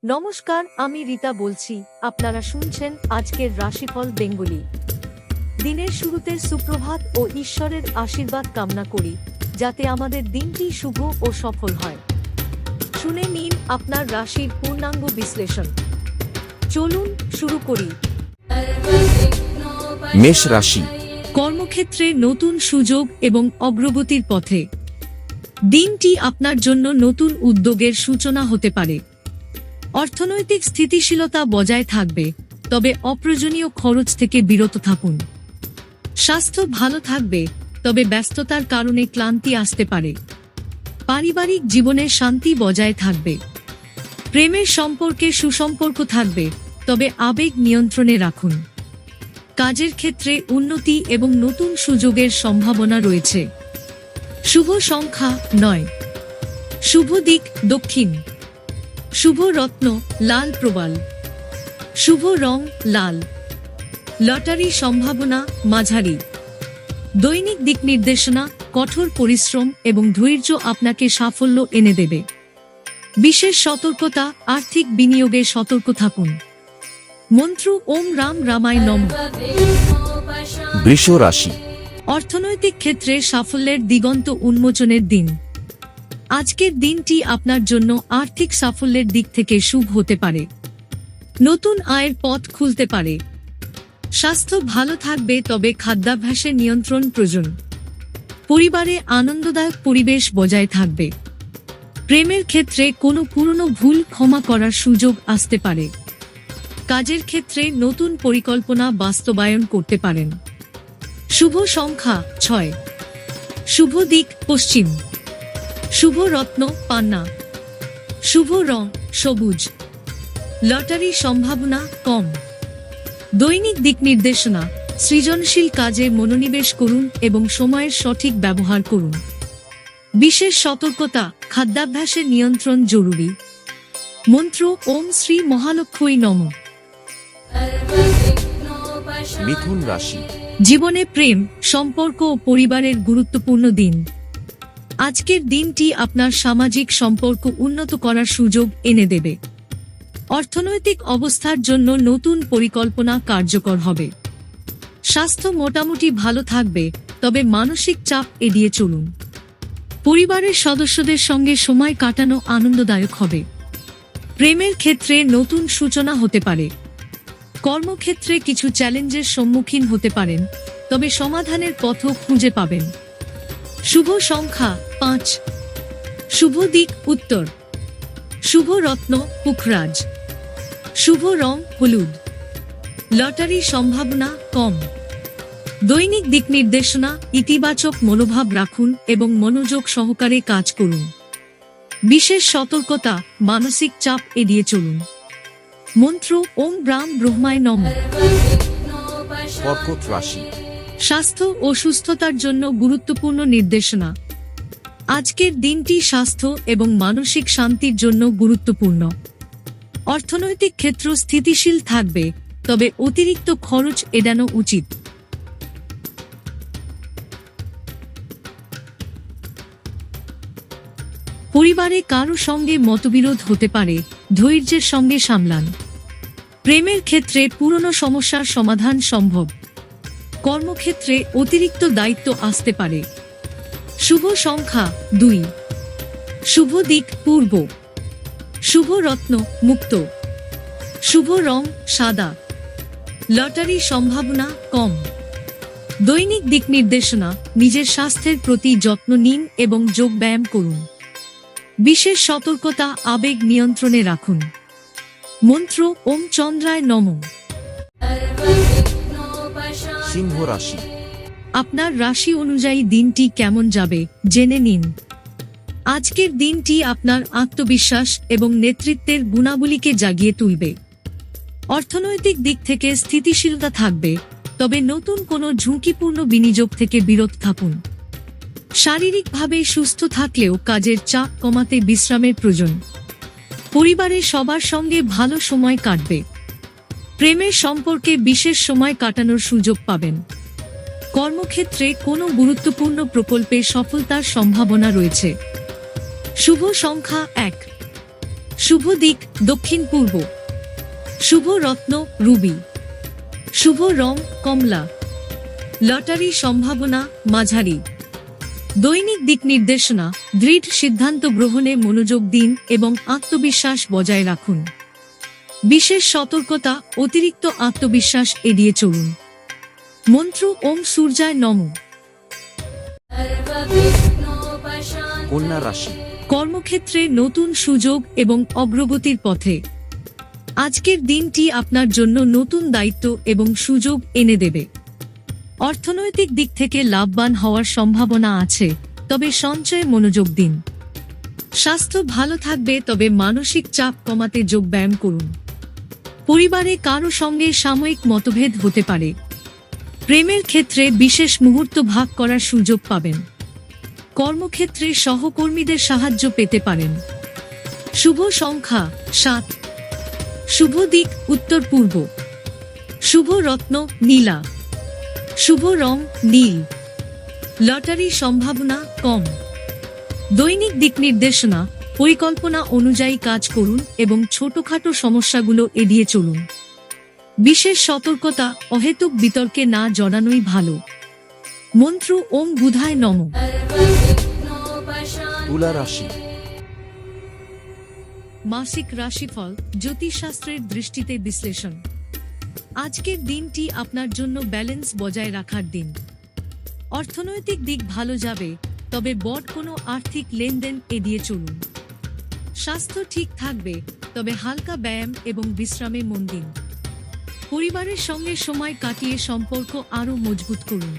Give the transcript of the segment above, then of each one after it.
নমস্কার, আমি রীতা বলছি। আপনারা শুনছেন আজকের রাশিফল বেঙ্গলি। দিনের শুরুতে সুপ্রভাত ও ঈশ্বরের আশীর্বাদ কামনা করি, যাতে আমাদের দিনটি শুভ ও সফল হয়। শুনে নিন আপনার রাশির পূর্ণাঙ্গ বিশ্লেষণ। চলুন শুরু করি। মেষ রাশি। কর্মক্ষেত্রে নতুন সুযোগ এবং অগ্রগতির পথে। দিনটি আপনার জন্য নতুন উদ্যোগের সূচনা হতে পারে। অর্থনৈতিক স্থিতিশীলতা বজায় থাকবে, তবে অপ্রয়োজনীয় খরচ থেকে বিরত থাকুন। স্বাস্থ্য ভালো থাকবে, তবে ব্যস্ততার কারণে ক্লান্তি আসতে পারে। পারিবারিক জীবনে শান্তি বজায় থাকবে। প্রেমের সম্পর্কে সুসম্পর্ক থাকবে, তবে আবেগ নিয়ন্ত্রণে রাখুন। কাজের ক্ষেত্রে উন্নতি এবং নতুন সুযোগের সম্ভাবনা রয়েছে। শুভ সংখ্যা 9। শুভ দিক দক্ষিণ। শুভ রত্ন লাল প্রবাল। শুভ রং লাল। লটারি সম্ভাবনা মাঝারি। দৈনিক দিক নির্দেশনা: কঠোর পরিশ্রম এবং ধৈর্য আপনাকে সাফল্য এনে দেবে। বিশেষ সতর্কতা: আর্থিক বিনিয়োগে সতর্ক থাকুন। মন্ত্র: ওম রাম রামায় নমঃ। বৃষ রাশি। অর্থনৈতিক ক্ষেত্রে সাফল্যের দিগন্ত উন্মোচনের দিন। আজকের দিনটি আপনার জন্য আর্থিক সাফল্যের দিক থেকে শুভ হতে পারে। নতুন আয়ের পথ খুলতে পারে। স্বাস্থ্য ভালো থাকবে, তবে খাদ্যাভ্যাসের নিয়ন্ত্রণ প্রয়োজন। পরিবারে আনন্দদায়ক পরিবেশ বজায় থাকবে। প্রেমের ক্ষেত্রে কোনো পুরনো ভুল ক্ষমা করার সুযোগ আসতে পারে। কাজের ক্ষেত্রে নতুন পরিকল্পনা বাস্তবায়ন করতে পারেন। শুভ সংখ্যা 6। শুভ দিক পশ্চিম। শুভ রত্ন পান্না। শুভ রং সবুজ। লটারি সম্ভাবনা কম। দৈনিক দিক নির্দেশনা: সৃজনশীল কাজে মনোনিবেশ করুন এবং সময়ের সঠিক ব্যবহার করুন। বিশেষ সতর্কতা: খাদ্যাভ্যাসের নিয়ন্ত্রণ জরুরি। মন্ত্র: ওম শ্রী মহালক্ষ্মী নমঃ। মিথুন রাশি। জীবনে প্রেম, সম্পর্ক ও পরিবারের গুরুত্বপূর্ণ দিন। আজকের দিনটি আপনার সামাজিক সম্পর্ক উন্নত করার সুযোগ এনে দেবে। অর্থনৈতিক অবস্থার জন্য নতুন পরিকল্পনা কার্যকর হবে। স্বাস্থ্য মোটামুটি ভালো থাকবে, তবে মানসিক চাপ এড়িয়ে চলুন। পরিবারের সদস্যদের সঙ্গে সময় কাটানো আনন্দদায়ক হবে। প্রেমের ক্ষেত্রে নতুন সূচনা হতে পারে। কর্মক্ষেত্রে কিছু চ্যালেঞ্জের সম্মুখীন হতে পারেন, তবে সমাধানের পথও খুঁজে পাবেন। শুভ সংখ্যা 5। শুভ দিক উত্তর। শুভ রত্ন পুখরাজ। শুভ রং হলুদ। লটারি সম্ভাবনা কম। দৈনিক দিক নির্দেশনা: ইতিবাচক মনোভাব রাখুন এবং মনোযোগ সহকারে কাজ করুন। বিশেষ সতর্কতা: মানসিক চাপ এড়িয়ে চলুন। মন্ত্র: ওম ব্রাম ব্রহ্মায় নমঃ। কর্কট রাশি। স্বাস্থ্য ও সুস্থতার জন্য গুরুত্বপূর্ণ নির্দেশনা। আজকের দিনটি স্বাস্থ্য এবং মানসিক শান্তির জন্য গুরুত্বপূর্ণ। অর্থনৈতিক ক্ষেত্র স্থিতিশীল থাকবে, তবে অতিরিক্ত খরচ এড়ানো উচিত। পরিবারে কারো সঙ্গে মতবিরোধ হতে পারে, ধৈর্যের সঙ্গে সামলান। প্রেমের ক্ষেত্রে পুরনো সমস্যার সমাধান সম্ভব। কর্মক্ষেত্রে অতিরিক্ত দায়িত্ব আসতে পারে। শুভ সংখ্যা 2। শুভ দিক পূর্ব। শুভ রত্ন মুক্ত। শুভ রং সাদা। লটারি সম্ভাবনা কম। দৈনিক দিক নির্দেশনা: নিজের স্বাস্থ্যের প্রতি যত্ন নিন এবং যোগব্যায়াম করুন। বিশেষ সতর্কতা: আবেগ নিয়ন্ত্রণে রাখুন। মন্ত্র: ওম চন্দ্রায় নমঃ। সিংহ রাশি। আপনার রাশি অনুযায়ী দিনটি কেমন যাবে জেনে নিন। আজকের দিনটি আপনার আত্মবিশ্বাস এবং নেতৃত্বের গুণাবলীকে জাগিয়ে তুলবে। অর্থনৈতিক দিক থেকে স্থিতিশীলতা থাকবে, তবে নতুন কোনো ঝুঁকিপূর্ণ বিনিয়োগ থেকে বিরত থাকুন। শারীরিকভাবে সুস্থ থাকলেও কাজের চাপ কমাতে বিশ্রামের প্রয়োজন। পরিবারের সবার সঙ্গে ভালো সময় কাটবে। প্রেমের সম্পর্কে বিশেষ সময় কাটানোর সুযোগ পাবেন। কর্মক্ষেত্রে কোনো গুরুত্বপূর্ণ প্রকল্পে সফলতার সম্ভাবনা রয়েছে। শুভ সংখ্যা 1। শুভ দিক দক্ষিণ পূর্ব। শুভ রত্ন রুবি। শুভ রং কমলা। লটারি সম্ভাবনা মাঝারি। দৈনিক দিক নির্দেশনা দৃঢ় সিদ্ধান্ত গ্রহণে মনোযোগ দিন এবং আত্মবিশ্বাস বজায় রাখুন। বিশেষ সতর্কতা অতিরিক্ত আত্মবিশ্বাস এড়িয়ে চলুন। মন্ত্র ওম সূর্যায় নমঃ। কন্যা রাশি। কর্মক্ষেত্রে নতুন সুযোগ এবং অগ্রগতির পথে। আজকের দিনটি আপনার জন্য নতুন দায়িত্ব এবং সুযোগ এনে দেবে। অর্থনৈতিক দিক থেকে লাভবান হওয়ার সম্ভাবনা আছে, তবে সঞ্চয়ে মনোযোগ দিন। স্বাস্থ্য ভালো থাকবে, তবে মানসিক চাপ কমাতে যোগব্যায়াম করুন। পরিবারে কারো সঙ্গে সাময়িক মতভেদ হতে পারে। প্রেমের ক্ষেত্রে বিশেষ মুহূর্ত ভাগ করার সুযোগ পাবেন। কর্মক্ষেত্রে সহকর্মীদের সাহায্য পেতে পারেন। শুভ সংখ্যা 7। শুভ দিক উত্তর পূর্ব। শুভ রত্ন নীলা। শুভ রং নীল। লটারি সম্ভাবনা কম। দৈনিক দিক নির্দেশনা পরিকল্পনা অনুযায়ী কাজ করুন এবং ছোটখাটো সমস্যাগুলো এড়িয়ে চলুন। বিশেষ সতর্কতা অহেতুক বিতর্কে না জড়ানোই ভালো। মন্ত্র ওম বুধায় নমঃ। তুলা রাশি। মাসিক রাশিফল জ্যোতিষশাস্ত্রের দৃষ্টিতে বিশ্লেষণ। আজকের দিনটি আপনার জন্য ব্যালেন্স বজায় রাখার দিন। অর্থনৈতিক দিক ভালো যাবে, তবে বড় কোনো আর্থিক লেনদেন এড়িয়ে চলুন। স্বাস্থ্য ঠিক থাকবে, তবে হালকা ব্যায়াম এবং বিশ্রামে মন দিন। পরিবারের সঙ্গে সময় কাটিয়ে সম্পর্ক আরও মজবুত করুন।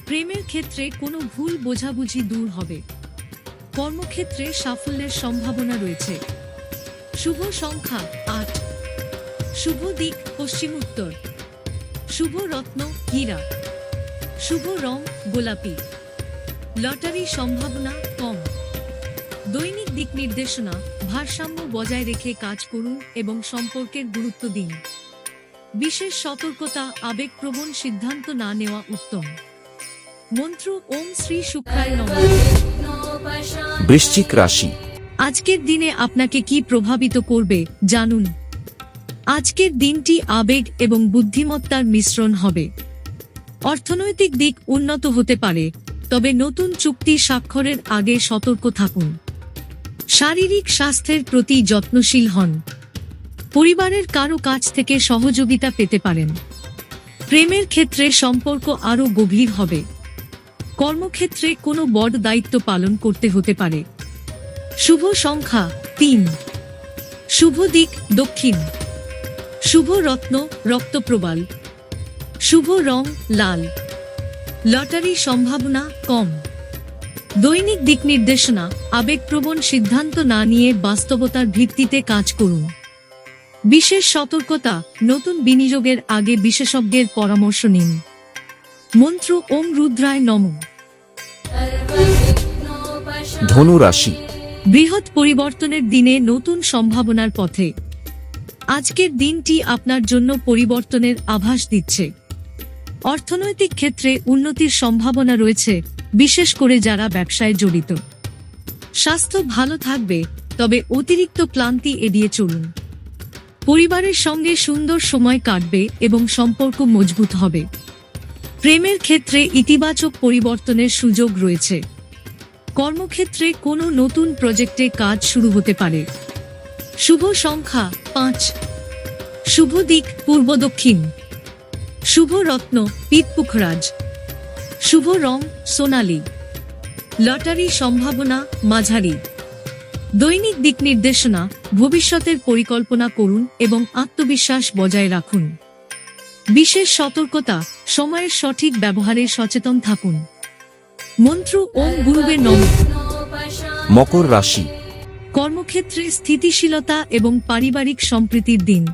প্রেমের ক্ষেত্রে কোনো ভুল বোঝাবুঝি দূর হবে। কর্মক্ষেত্রে সাফল্যের সম্ভাবনা রয়েছে। শুভ সংখ্যা 8। শুভ দিক পশ্চিম উত্তর। শুভ রত্ন হীরা। শুভ রং গোলাপি। লটারি সম্ভাবনা কম। দৈনিক দিক নির্দেশনা ভারসাম্য বজায় রেখে কাজ করুন এবং সম্পর্কের গুরুত্ব দিন। বিশেষ সতর্কতা আবেগপ্রবণ সিদ্ধান্ত না নেওয়া উত্তম। মন্ত্র ওম শ্রী শুক্রায় নমঃ। বৃশ্চিক রাশি। আজকের দিনে আপনাকে কি প্রভাবিত করবে জানুন। আজকের দিনটি আবেগ এবং বুদ্ধিমত্তার মিশ্রণ হবে। অর্থনৈতিক দিক উন্নত হতে পারে, তবে নতুন চুক্তি স্বাক্ষরের আগে সতর্ক থাকুন। শারীরিক স্বাস্থ্যের প্রতি যত্নশীল হন। পরিবারের কারো কাছ থেকে সহযোগিতা পেতে পারেন। প্রেমের ক্ষেত্রে সম্পর্ক আরও গভীর হবে। কর্মক্ষেত্রে কোনো বড় দায়িত্ব পালন করতে হতে পারে। শুভ সংখ্যা 3। শুভ দিক দক্ষিণ। শুভ রত্ন রক্তপ্রবাল। শুভ রং লাল। লটারি সম্ভাবনা কম। দৈনিক দিক নির্দেশনা আবেগপ্রবণ সিদ্ধান্ত না নিয়ে বাস্তবতার ভিত্তিতে কাজ করুন। বিশেষ সতর্কতা নতুন বিনিয়োগের আগে বিশেষজ্ঞের পরামর্শ নিন। মন্ত্র ওম রুদ্রায় নমঃ। ধনু রাশি। বৃহৎ পরিবর্তনের দিনে নতুন সম্ভাবনার পথে। আজকের দিনটি আপনার জন্য পরিবর্তনের আভাস দিচ্ছে। অর্থনৈতিক ক্ষেত্রে উন্নতির সম্ভাবনা রয়েছে, বিশেষ করে যারা ব্যবসায় জড়িত। স্বাস্থ্য ভালো থাকবে, তবে অতিরিক্ত ক্লান্তি এড়িয়ে চলুন। পরিবারের সঙ্গে সুন্দর সময় কাটবে এবং সম্পর্ক মজবুত হবে। প্রেমের ক্ষেত্রে ইতিবাচক পরিবর্তনের সুযোগ রয়েছে। কর্মক্ষেত্রে কোনো নতুন প্রজেক্টে কাজ শুরু হতে পারে। শুভ সংখ্যা 5। শুভ দিক পূর্ব দক্ষিণ। শুভ রত্ন পিতপুখরাজ। শুভ রং সোনালী। লটারি সম্ভাবনা মাঝারি। দৈনিক দিক নির্দেশনা ভবিষ্যতের পরিকল্পনা করুন এবং আত্মবিশ্বাস বজায় রাখুন। বিশেষ সতর্কতা সময়ের সঠিক ব্যবহারে সচেতন থাকুন। মন্ত্র ওম গুরুবে নমঃ। মকর রাশি। কর্মক্ষেত্রে স্থিতিশীলতা এবং পারিবারিক সম্প্রীতির দিন।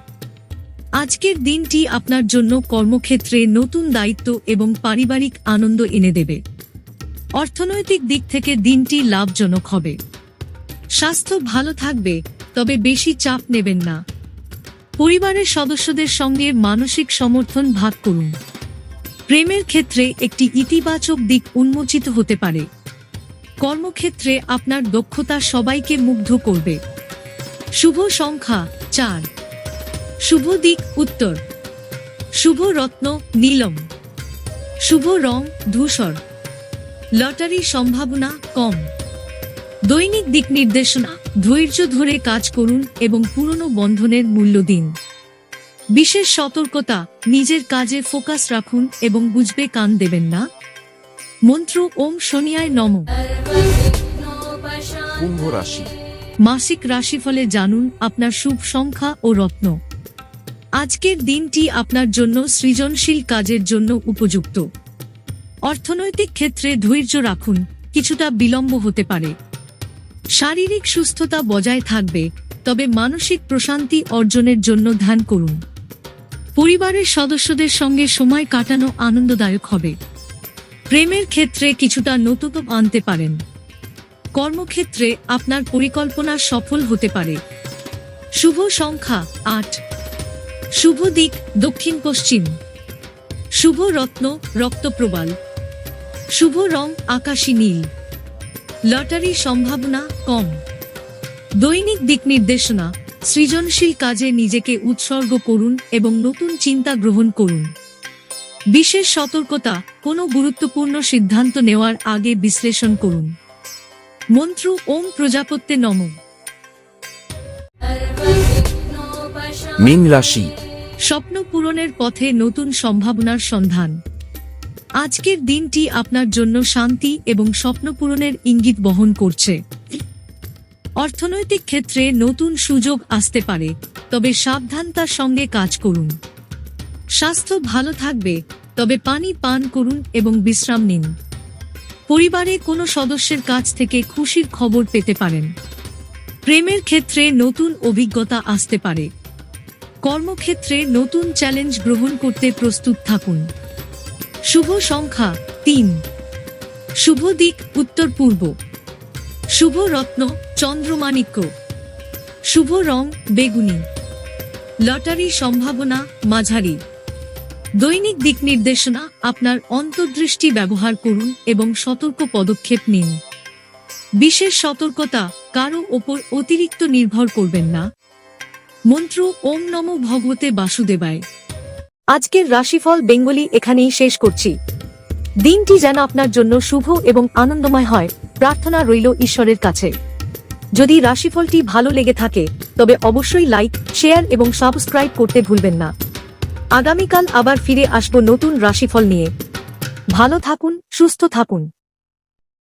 আজকের দিনটি আপনার জন্য কর্মক্ষেত্রে নতুন দায়িত্ব এবং পারিবারিক আনন্দ এনে দেবে। অর্থনৈতিক দিক থেকে দিনটি লাভজনক হবে। স্বাস্থ্য ভালো থাকবে, তবে বেশি চাপ নেবেন না। পরিবারের সদস্যদের সঙ্গে মানসিক সমর্থন ভাগ করুন। প্রেমের ক্ষেত্রে একটি ইতিবাচক দিক উন্মোচিত হতে পারে। কর্মক্ষেত্রে আপনার দক্ষতা সবাইকে মুগ্ধ করবে। শুভ সংখ্যা 4, শুভ দিক উত্তর, শুভ রত্ন নীলম, শুভ রং ধূসর, লটারির সম্ভাবনা কম। দৈনিক দিক নির্দেশনা, ধৈর্য ধরে কাজ করুন এবং পুরনো বন্ধনের মূল্য দিন। বিশেষ সতর্কতা, নিজের কাজে ফোকাস রাখুন এবং বুঝবে কান দেবেন না। মন্ত্র ওম শনিয়ায় নমঃ। কুম্ভ রাশি। মাসিক রাশিফলে জানুন আপনার শুভ সংখ্যা ও রত্ন। আজকের দিনটি আপনার জন্য সৃজনশীল কাজের জন্য উপযুক্ত। অর্থনৈতিক ক্ষেত্রে ধৈর্য রাখুন, কিছুটা বিলম্ব হতে পারে। শারীরিক সুস্থতা বজায় থাকবে, তবে মানসিক প্রশান্তি অর্জনের জন্য ধ্যান করুন। পরিবারের সদস্যদের সঙ্গে সময় কাটানো আনন্দদায়ক হবে। প্রেমের ক্ষেত্রে কিছুটা নতুনত্ব আনতে পারেন। কর্মক্ষেত্রে আপনার পরিকল্পনা সফল হতে পারে। শুভ সংখ্যা 8, শুভ দিক দক্ষিণ পশ্চিম, শুভ রত্ন রক্তপ্রবাল, শুভ রং আকাশী নীল, লটারির সম্ভাবনা কম। দৈনিক দিক নির্দেশনা, সৃজনশীল কাজে নিজেকে উৎসর্গ করুন এবং নতুন চিন্তা গ্রহণ করুন। বিশেষ সতর্কতা, কোনো গুরুত্বপূর্ণ সিদ্ধান্ত নেওয়ার আগে বিশ্লেষণ করুন। মন্ত্র ওম প্রজাপত্যে নমঃ। মীন রাশি। স্বপ্ন পূরণের পথে নতুন সম্ভাবনার সন্ধান। আজকের দিনটি আপনার জন্য শান্তি এবং স্বপ্ন পূরণের ইঙ্গিত বহন করছে। অর্থনৈতিক ক্ষেত্রে নতুন সুযোগ আসতে পারে, তবে সাবধানতার সঙ্গে কাজ করুন। স্বাস্থ্য ভালো থাকবে, তবে পানি পান করুন এবং বিশ্রাম নিন। পরিবারে কোনো সদস্যের কাছ থেকে খুশির খবর পেতে পারেন। প্রেমের ক্ষেত্রে নতুন অভিজ্ঞতা আসতে পারে। কর্মক্ষেত্রে নতুন চ্যালেঞ্জ গ্রহণ করতে প্রস্তুত থাকুন। শুভ সংখ্যা 3, শুভ দিক উত্তর পূর্ব, শুভ রত্ন চন্দ্রমাণিক্য, শুভ রং বেগুনি, লটারির সম্ভাবনা মাঝারি। দৈনিক দিক নির্দেশনা, আপনার অন্তর্দৃষ্টি ব্যবহার করুন এবং সতর্ক পদক্ষেপ নিন। বিশেষ সতর্কতা, কারো ওপর অতিরিক্ত নির্ভর করবেন না। মন্ত্র ওম নমো ভগবতে বাসুদেবায়। আজকের রাশিফল বেঙ্গলি এখানেই শেষ করছি। দিনটি যেন আপনার জন্য শুভ এবং আনন্দময় হয়, প্রার্থনা রইল ঈশ্বরের কাছে। যদি রাশিফলটি ভালো লেগে থাকে তবে অবশ্যই লাইক, শেয়ার এবং সাবস্ক্রাইব করতে ভুলবেন না। আগামীকাল আবার ফিরে আসব নতুন রাশিফল নিয়ে। ভালো থাকুন, সুস্থ থাকুন।